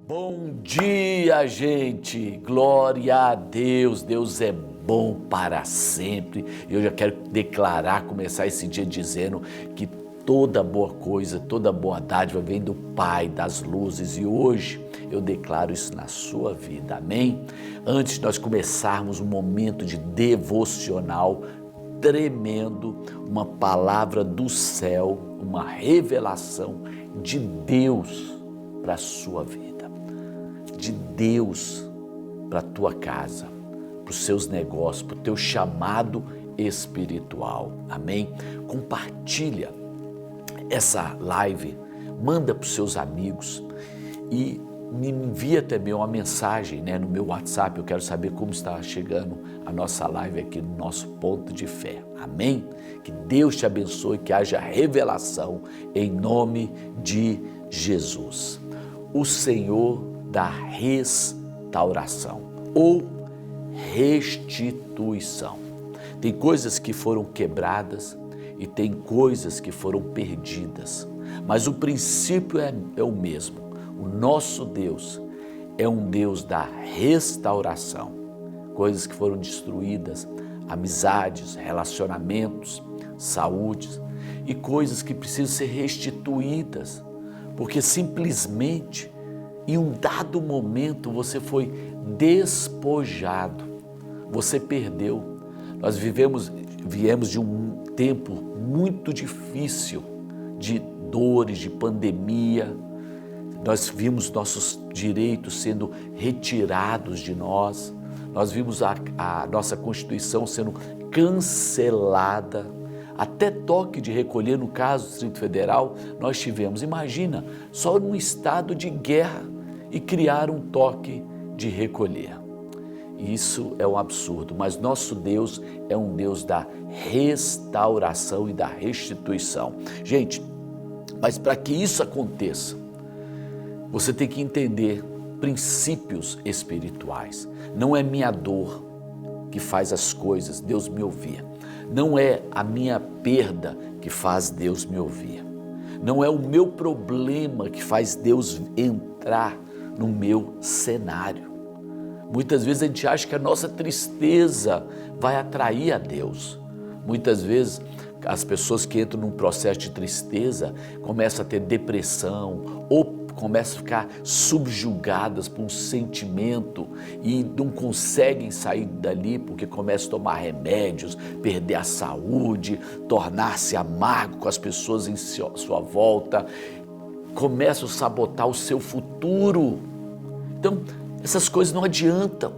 Bom dia, gente! Glória a Deus! Deus é bom para sempre. Eu já quero declarar, começar esse dia dizendo que toda boa coisa, toda boa dádiva vem do Pai das luzes e hoje eu declaro isso na sua vida, amém? Antes de nós começarmos um momento de devocional tremendo, uma palavra do céu, uma revelação de Deus para a sua vida, de Deus para a tua casa, para os seus negócios, para o teu chamado espiritual, amém? Compartilha essa live, manda para os seus amigos e me envia também uma mensagem, no meu WhatsApp. Eu quero saber como está chegando a nossa live aqui no nosso ponto de fé, amém? Que Deus te abençoe, que haja revelação em nome de Jesus. O Senhor da restauração ou restituição. Tem coisas que foram quebradas e tem coisas que foram perdidas, mas o princípio é o mesmo. O nosso Deus é um Deus da restauração. Coisas que foram destruídas, amizades, relacionamentos, saúde e coisas que precisam ser restituídas, porque simplesmente em um dado momento você foi despojado, você perdeu. Nós viemos de um tempo muito difícil, de dores, de pandemia. Nós vimos nossos direitos sendo retirados de nós. Nós vimos a nossa Constituição sendo cancelada. Até toque de recolher, no caso do Distrito Federal, nós tivemos. Imagina, só num estado de guerra e criar um toque de recolher. Isso é um absurdo, mas nosso Deus é um Deus da restauração e da restituição. Gente, mas para que isso aconteça, você tem que entender princípios espirituais. Não é minha dor que faz as coisas Deus me ouvir. Não é a minha perda que faz Deus me ouvir. Não é o meu problema que faz Deus entrar no meu cenário. Muitas vezes a gente acha que a nossa tristeza vai atrair a Deus. Muitas vezes as pessoas que entram num processo de tristeza começam a ter depressão ou começam a ficar subjugadas por um sentimento e não conseguem sair dali porque começam a tomar remédios, perder a saúde, tornar-se amargo com as pessoas em sua volta, começam a sabotar o seu futuro. Então, essas coisas não adiantam.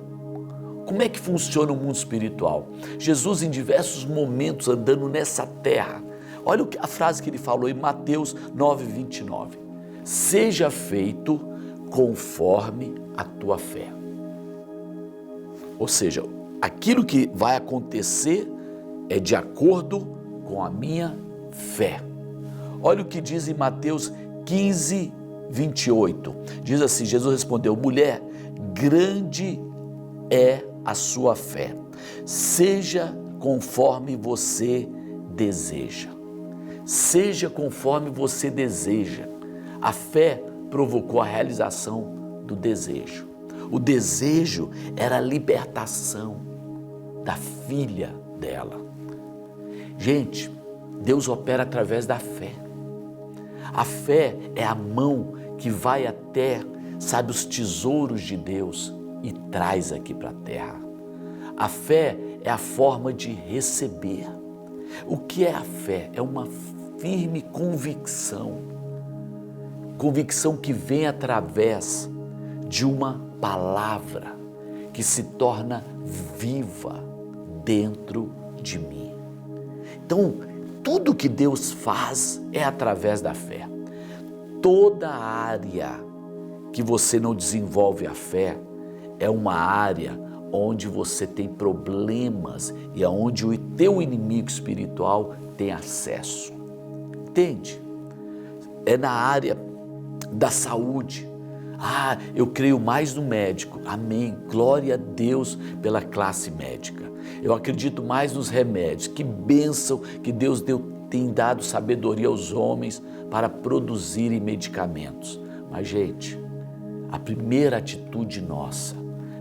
Como é que funciona o mundo espiritual? Jesus, em diversos momentos andando nessa terra, olha a frase que ele falou em Mateus 9:29. Seja feito conforme a tua fé. Ou seja, aquilo que vai acontecer é de acordo com a minha fé. Olha o que diz em Mateus 15:28. Diz assim, Jesus respondeu: mulher, grande é a sua fé. Seja conforme você deseja. Seja conforme você deseja. A fé provocou a realização do desejo. O desejo era a libertação da filha dela. Gente, Deus opera através da fé. A fé é a mão que vai até, os tesouros de Deus e traz aqui para a terra. A fé é a forma de receber. O que é a fé? É uma firme convicção. Convicção que vem através de uma palavra que se torna viva dentro de mim. Então, tudo que Deus faz é através da fé. Toda área que você não desenvolve a fé é uma área onde você tem problemas e aonde o teu inimigo espiritual tem acesso. Entende? É na área da saúde. Eu creio mais no médico. Amém. Glória a Deus pela classe médica. Eu acredito mais nos remédios. Que bênção que Deus deu tem dado sabedoria aos homens para produzirem medicamentos. Mas, gente, a primeira atitude nossa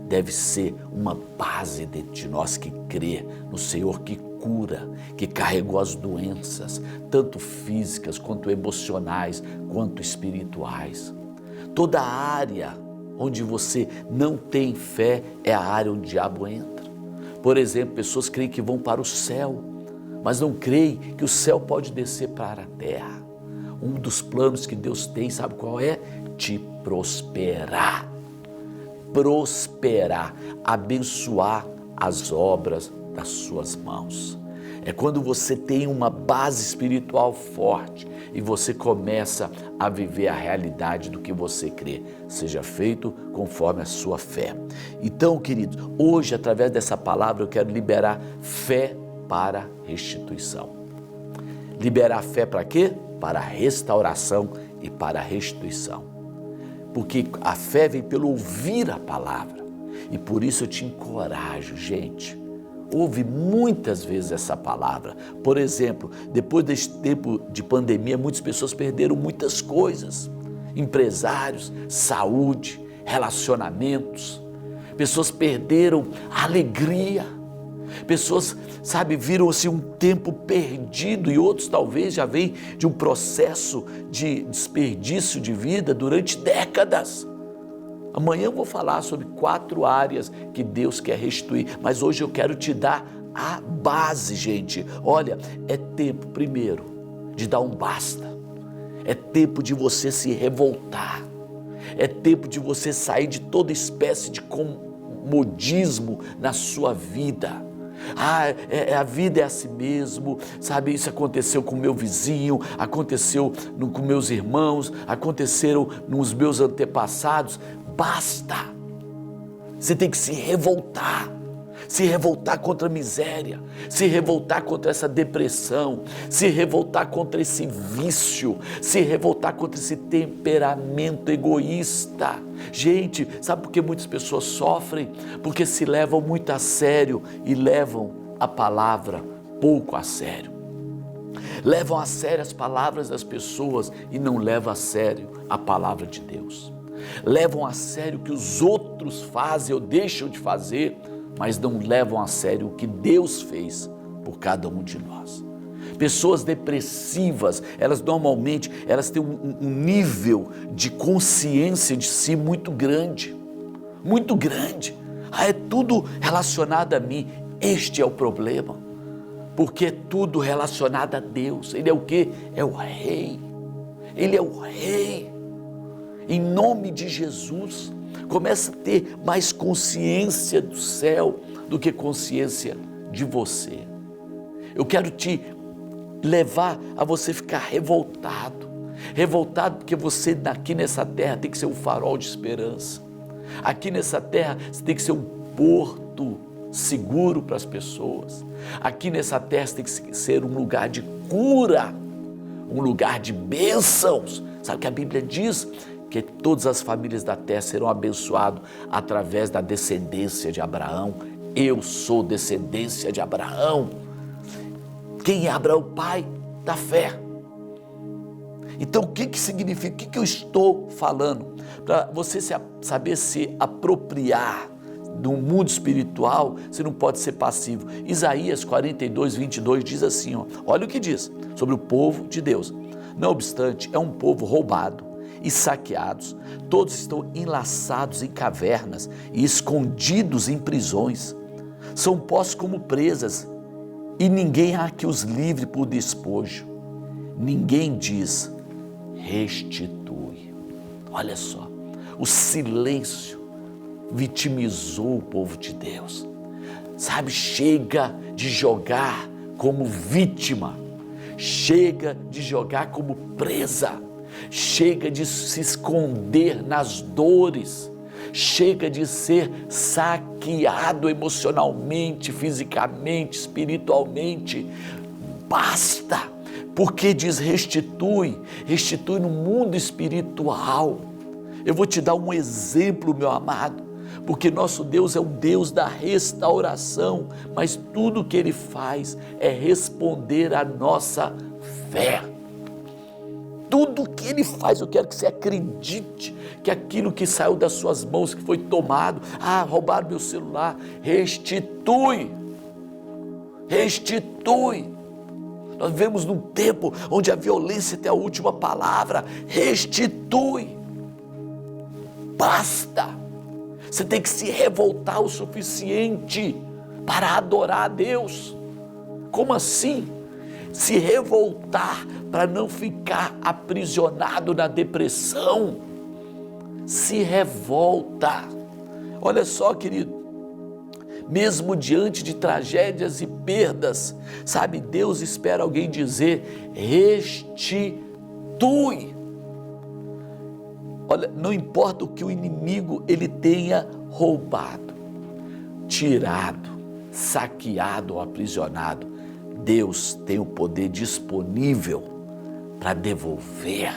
deve ser uma base dentro de nós que crê no Senhor que cura, que carregou as doenças, tanto físicas, quanto emocionais, quanto espirituais. Toda área onde você não tem fé é a área onde o diabo entra. Por exemplo, pessoas creem que vão para o céu, mas não creem que o céu pode descer para a terra. Um dos planos que Deus tem, sabe qual é? Te prosperar. Prosperar, abençoar as obras das suas mãos. É quando você tem uma base espiritual forte e você começa a viver a realidade do que você crê. Seja feito conforme a sua fé. Então, queridos, hoje, através dessa palavra, eu quero liberar fé para restituição. Liberar fé para quê? Para restauração e para restituição. Porque a fé vem pelo ouvir a palavra. E por isso eu te encorajo, gente. Ouve muitas vezes essa palavra. Por exemplo, depois desse tempo de pandemia, muitas pessoas perderam muitas coisas. Empresários, saúde, relacionamentos. Pessoas perderam a alegria. Pessoas, viram assim um tempo perdido e outros talvez já vêm de um processo de desperdício de vida durante décadas. Amanhã eu vou falar sobre 4 áreas que Deus quer restituir, mas hoje eu quero te dar a base, gente. Olha, é tempo primeiro de dar um basta. É tempo de você se revoltar. É tempo de você sair de toda espécie de comodismo na sua vida. A vida é assim mesmo, isso aconteceu com o meu vizinho, aconteceu com meus irmãos, aconteceram nos meus antepassados. Basta! Você tem que se revoltar contra a miséria, se revoltar contra essa depressão, se revoltar contra esse vício, se revoltar contra esse temperamento egoísta. Gente, sabe por que muitas pessoas sofrem? Porque se levam muito a sério e levam a palavra pouco a sério. Levam a sério as palavras das pessoas e não levam a sério a palavra de Deus. Levam a sério o que os outros fazem ou deixam de fazer, mas não levam a sério o que Deus fez por cada um de nós. Pessoas depressivas, elas normalmente têm um nível de consciência de si muito grande, muito grande. É tudo relacionado a mim. Este é o problema, porque é tudo relacionado a Deus. Ele é o quê? É o Rei. Ele é o Rei. Em nome de Jesus, começa a ter mais consciência do céu do que consciência de você. Eu quero te levar a você ficar revoltado porque você aqui nessa terra tem que ser um farol de esperança. Aqui nessa terra você tem que ser um porto seguro para as pessoas. Aqui nessa terra você tem que ser um lugar de cura, um lugar de bênçãos. Sabe o que a Bíblia diz? Que todas as famílias da terra serão abençoadas através da descendência de Abraão. Eu sou descendência de Abraão. Quem é Abraão? Pai da fé. Então o que significa? O que eu estou falando? Para você saber se apropriar do mundo espiritual, você não pode ser passivo. Isaías 42, 22 diz assim, olha o que diz sobre o povo de Deus. Não obstante, é um povo roubado e saqueados, todos estão enlaçados em cavernas e escondidos em prisões, são postos como presas e ninguém há que os livre por despojo, ninguém diz restitui. Olha só, o silêncio vitimizou o povo de Deus, chega de jogar como vítima, chega de jogar como presa, chega de se esconder nas dores, chega de ser saqueado emocionalmente, fisicamente, espiritualmente. Basta, porque diz restitui no mundo espiritual. Eu vou te dar um exemplo, meu amado, porque nosso Deus é o Deus da restauração, mas tudo que Ele faz é responder à nossa fé. Tudo que ele faz, eu quero que você acredite que aquilo que saiu das suas mãos, que foi tomado, roubaram meu celular, restitui. Nós vivemos num tempo onde a violência tem a última palavra. Restitui. Basta. Você tem que se revoltar o suficiente para adorar a Deus. Como assim? Se revoltar para não ficar aprisionado na depressão. Se revolta. Olha só, querido, mesmo diante de tragédias e perdas, sabe, Deus espera alguém dizer: restitui. Olha, não importa o que o inimigo ele tenha roubado, tirado, saqueado ou aprisionado, Deus tem o poder disponível para devolver,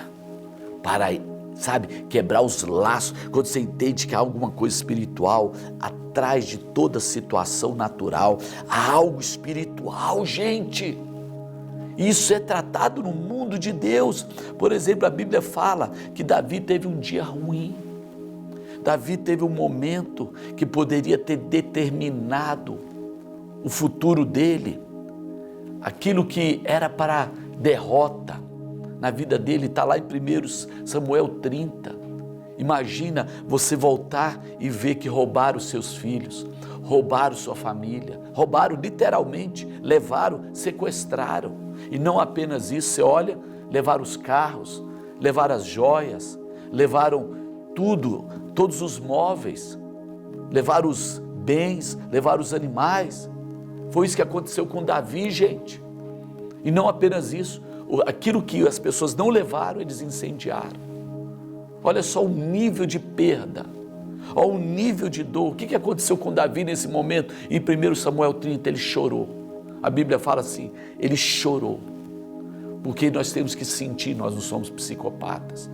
para, sabe, quebrar os laços. Quando você entende que há alguma coisa espiritual atrás de toda situação natural, há algo espiritual, gente. Isso é tratado no mundo de Deus. Por exemplo, a Bíblia fala que Davi teve um dia ruim. Davi teve um momento que poderia ter determinado o futuro dele. Aquilo que era para derrota na vida dele está lá em 1 Samuel 30. Imagina você voltar e ver que roubaram os seus filhos, roubaram sua família, roubaram literalmente, levaram, sequestraram. E não apenas isso, você olha, levaram os carros, levaram as joias, levaram tudo, todos os móveis, levaram os bens, levaram os animais. Foi isso que aconteceu com Davi, gente. E não apenas isso, aquilo que as pessoas não levaram, eles incendiaram. Olha só o nível de perda, olha o nível de dor. O que aconteceu com Davi nesse momento? Em 1 Samuel 30, ele chorou. A Bíblia fala assim, ele chorou. Porque nós temos que sentir, nós não somos psicopatas.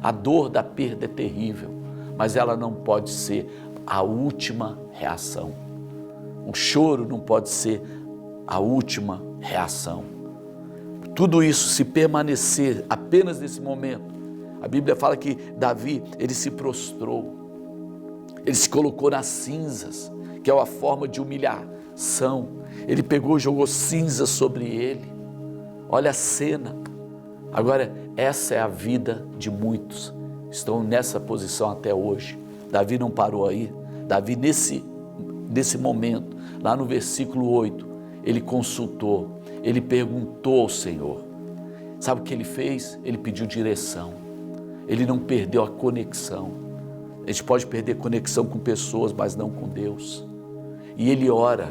A dor da perda é terrível, mas ela não pode ser a última reação. O choro não pode ser a última reação. Tudo isso, se permanecer apenas nesse momento, a Bíblia fala que Davi, ele se prostrou, ele se colocou nas cinzas, que é uma forma de humilhação. Ele pegou e jogou cinzas sobre ele. Olha a cena. Agora, essa é a vida de muitos, estão nessa posição até hoje. Davi não parou aí. Davi, nesse momento, lá no versículo 8, ele consultou, ele perguntou ao Senhor. Sabe o que ele fez? Ele pediu direção. Ele não perdeu a conexão. A gente pode perder conexão com pessoas, mas não com Deus. E ele ora,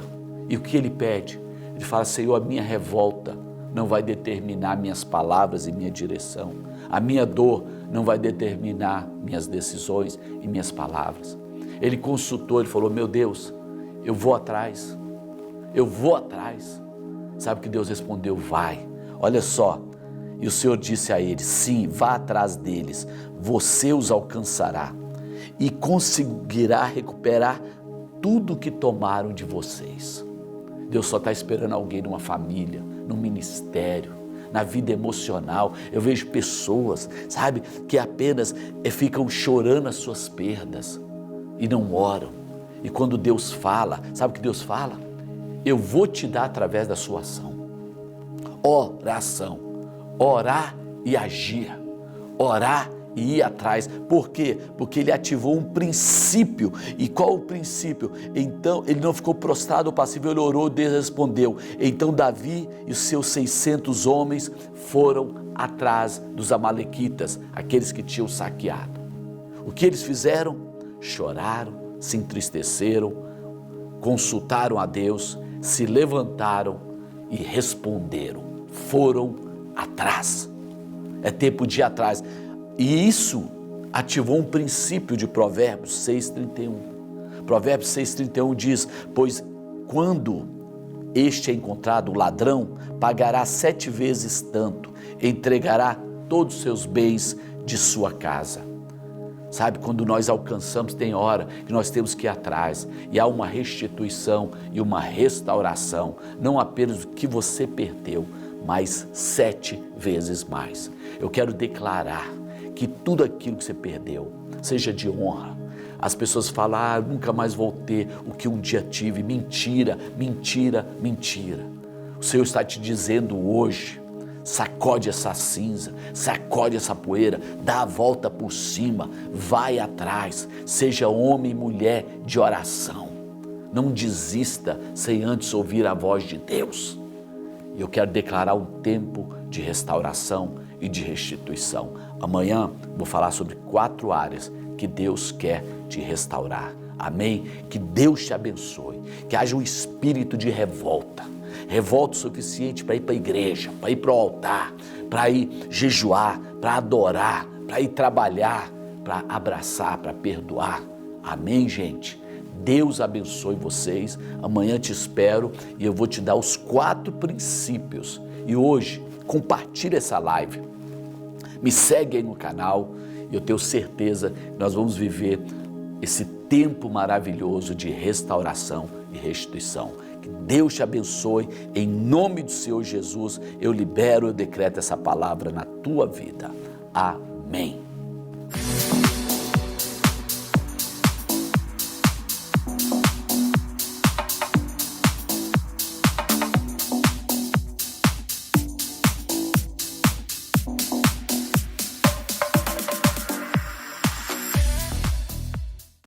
e o que ele pede? Ele fala: Senhor, a minha revolta não vai determinar minhas palavras e minha direção. A minha dor não vai determinar minhas decisões e minhas palavras. Ele consultou, ele falou: meu Deus, eu vou atrás. Sabe o que Deus respondeu? Vai. Olha só. E o Senhor disse a ele: sim, vá atrás deles, você os alcançará e conseguirá recuperar tudo que tomaram de vocês. Deus só está esperando alguém numa família, num ministério, na vida emocional. Eu vejo pessoas, sabe, que apenas ficam chorando as suas perdas e não oram. E quando Deus fala, sabe o que Deus fala? Eu vou te dar através da sua ação. Oração. Orar e agir, orar e ir atrás. Por quê? Porque ele ativou um princípio. E qual o princípio? Então, ele não ficou prostrado ou passivo, ele orou, Deus respondeu. Então Davi e os seus 600 homens foram atrás dos amalequitas, aqueles que tinham saqueado. O que eles fizeram? Choraram, se entristeceram, consultaram a Deus, se levantaram e responderam. Foram atrás. É tempo de ir atrás. E isso ativou um princípio de Provérbios 6:31. Provérbios 6:31 diz: pois quando este é encontrado, o ladrão pagará 7 vezes tanto, entregará todos os seus bens de sua casa. Sabe, quando nós alcançamos, tem hora que nós temos que ir atrás, e há uma restituição e uma restauração, não apenas do que você perdeu, mas 7 vezes mais. Eu quero declarar que tudo aquilo que você perdeu, seja de honra. As pessoas falam, nunca mais vou ter o que um dia tive. Mentira, mentira, mentira. O Senhor está te dizendo hoje, sacode essa cinza, sacode essa poeira, dá a volta por cima, vai atrás, seja homem e mulher de oração. Não desista sem antes ouvir a voz de Deus. E eu quero declarar um tempo de restauração e de restituição. Amanhã vou falar sobre 4 áreas que Deus quer te restaurar. Amém? Que Deus te abençoe, que haja um espírito de revolta. Revolta o suficiente para ir para a igreja, para ir para o altar, para ir jejuar, para adorar, para ir trabalhar, para abraçar, para perdoar. Amém, gente? Deus abençoe vocês. Amanhã te espero e eu vou te dar os 4 princípios. E hoje, compartilha essa live. Me segue aí no canal e eu tenho certeza que nós vamos viver esse tempo maravilhoso de restauração e restituição. Que Deus te abençoe. Em nome do Senhor Jesus, eu libero, eu decreto essa palavra na tua vida. Amém.